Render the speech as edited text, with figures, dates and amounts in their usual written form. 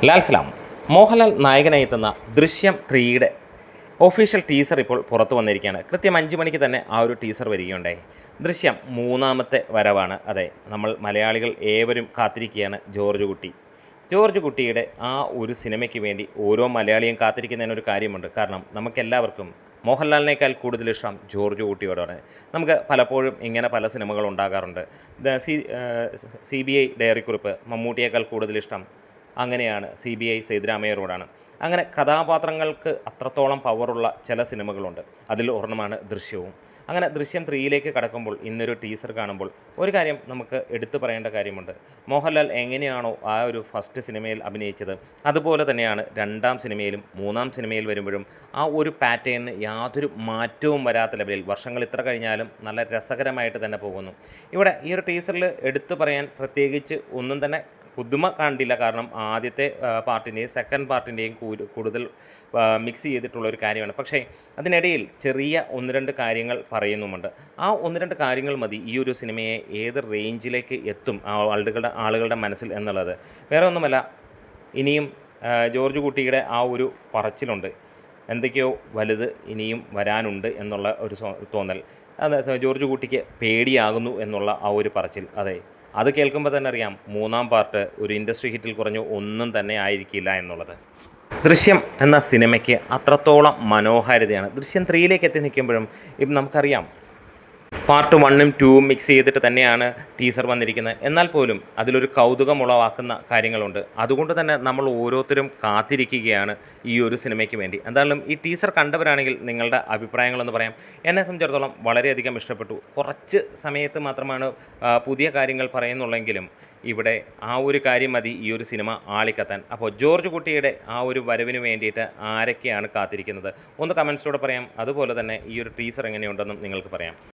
ലാൽ സലാം. മോഹൻലാൽ നായകനായി എത്തുന്ന ദൃശ്യം 3യുടെ ഒഫീഷ്യൽ ടീസർ ഇപ്പോൾ പുറത്തു വന്നിരിക്കുകയാണ്. കൃത്യം 5 മണിക്ക് തന്നെ ആ ഒരു ടീസർ വരികയുണ്ടായി. ദൃശ്യം 3ാമത്തെ വരവാണ്. അതെ, നമ്മൾ മലയാളികൾ ഏവരും കാത്തിരിക്കുകയാണ് ജോർജ് കുട്ടിയുടെ ആ ഒരു സിനിമയ്ക്ക് വേണ്ടി ഓരോ മലയാളിയും കാത്തിരിക്കുന്നതിനൊരു കാര്യമുണ്ട്. കാരണം നമുക്കെല്ലാവർക്കും മോഹൻലാലിനേക്കാൾ കൂടുതൽ ഇഷ്ടം ജോർജ് കുട്ടിയോടാണ്. നമുക്ക് പലപ്പോഴും ഇങ്ങനെ പല സിനിമകൾ ഉണ്ടാകാറുണ്ട്. CBI ഡയറിക്കുറിപ്പ് മമ്മൂട്ടിയേക്കാൾ കൂടുതൽ ഇഷ്ടം അങ്ങനെയാണ് CBI സേതുരാമയ്യരോടാണ്. അങ്ങനെ കഥാപാത്രങ്ങൾക്ക് അത്രത്തോളം പവറുള്ള ചില സിനിമകളുണ്ട്. അതിൽ ഒരെണ്ണമാണ് ദൃശ്യവും. അങ്ങനെ ദൃശ്യം 3യിലേക്ക് കടക്കുമ്പോൾ ഇന്നൊരു ടീസർ കാണുമ്പോൾ ഒരു കാര്യം നമുക്ക് എടുത്തു പറയേണ്ട കാര്യമുണ്ട്. മോഹൻലാൽ എങ്ങനെയാണോ ആ ഒരു ഫസ്റ്റ് സിനിമയിൽ അഭിനയിച്ചത്, അതുപോലെ തന്നെയാണ് 2ാം സിനിമയിലും 3ാം സിനിമയിൽ വരുമ്പോഴും ആ ഒരു പാറ്റേണിന് യാതൊരു മാറ്റവും വരാത്ത ലെവലിൽ വർഷങ്ങൾ ഇത്ര കഴിഞ്ഞാലും നല്ല രസകരമായിട്ട് തന്നെ പോകുന്നു. ഇവിടെ ഈ ഒരു ടീസറിൽ എടുത്തു പറയാൻ പ്രത്യേകിച്ച് ഒന്നും തന്നെ പുതുമ കണ്ടില്ല. കാരണം ആദ്യത്തെ പാർട്ടിൻ്റെയും സെക്കൻഡ് പാർട്ടിൻ്റെയും കൂടുതൽ മിക്സ് ചെയ്തിട്ടുള്ളൊരു കാര്യമാണ്. പക്ഷേ അതിനിടയിൽ ചെറിയ 1-2 കാര്യങ്ങൾ പറയുന്നുമുണ്ട്. ആ 1-2 കാര്യങ്ങൾ മതി ഈ ഒരു സിനിമയെ ഏത് റേഞ്ചിലേക്ക് എത്തും ആളുകളുടെ മനസ്സിൽ എന്നുള്ളത്. വേറെ ഒന്നുമല്ല, ഇനിയും ജോർജ് കുട്ടിയുടെ ആ ഒരു പറച്ചിലുണ്ട്, എന്തൊക്കെയോ വലുത് ഇനിയും വരാനുണ്ട് എന്നുള്ള ഒരു തോന്നൽ. അത് ജോർജ് കുട്ടിക്ക് പേടിയാകുന്നു എന്നുള്ള ആ ഒരു പറച്ചിൽ, അതെ, അത് കേൾക്കുമ്പോൾ തന്നെ അറിയാം 3ാം പാർട്ട് ഒരു ഇൻഡസ്ട്രി ഹിറ്റിൽ കുറഞ്ഞു ഒന്നും തന്നെ ആയിരിക്കില്ല എന്നുള്ളത്. ദൃശ്യം എന്ന സിനിമയ്ക്ക് അത്രത്തോളം മനോഹാരിതയാണ്. ദൃശ്യം 3യിലേക്ക് എത്തി നിൽക്കുമ്പോഴും ഇപ്പം നമുക്കറിയാം പാർട്ട് 1ഉം 2ഉം മിക്സ് ചെയ്തിട്ട് തന്നെയാണ് ടീസർ വന്നിരിക്കുന്നത്. എന്നാൽ പോലും അതിലൊരു കൗതുകമുളവാക്കുന്ന കാര്യങ്ങളുണ്ട്. അതുകൊണ്ട് തന്നെ നമ്മൾ ഓരോരുത്തരും കാത്തിരിക്കുകയാണ് ഈ ഒരു സിനിമയ്ക്ക് വേണ്ടി. എന്തായാലും ഈ ടീസർ കണ്ടവരാണെങ്കിൽ നിങ്ങളുടെ അഭിപ്രായങ്ങളെന്ന് പറയാം. എന്നെ സംബന്ധിച്ചിടത്തോളം വളരെയധികം ഇഷ്ടപ്പെട്ടു. കുറച്ച് സമയത്ത് മാത്രമാണ് പുതിയ കാര്യങ്ങൾ പറയുന്നുള്ളെങ്കിലും ഇവിടെ ആ ഒരു കാര്യം മതി ഈ ഒരു സിനിമ ആളിക്കത്താൻ. അപ്പോൾ ജോർജ് കുട്ടിയുടെ ആ ഒരു വരവിന് വേണ്ടിയിട്ട് ആരൊക്കെയാണ് കാത്തിരിക്കുന്നത് ഒന്ന് കമൻസിലൂടെ പറയാം. അതുപോലെ തന്നെ ഈ ഒരു ടീസർ എങ്ങനെയുണ്ടെന്നും നിങ്ങൾക്ക് പറയാം.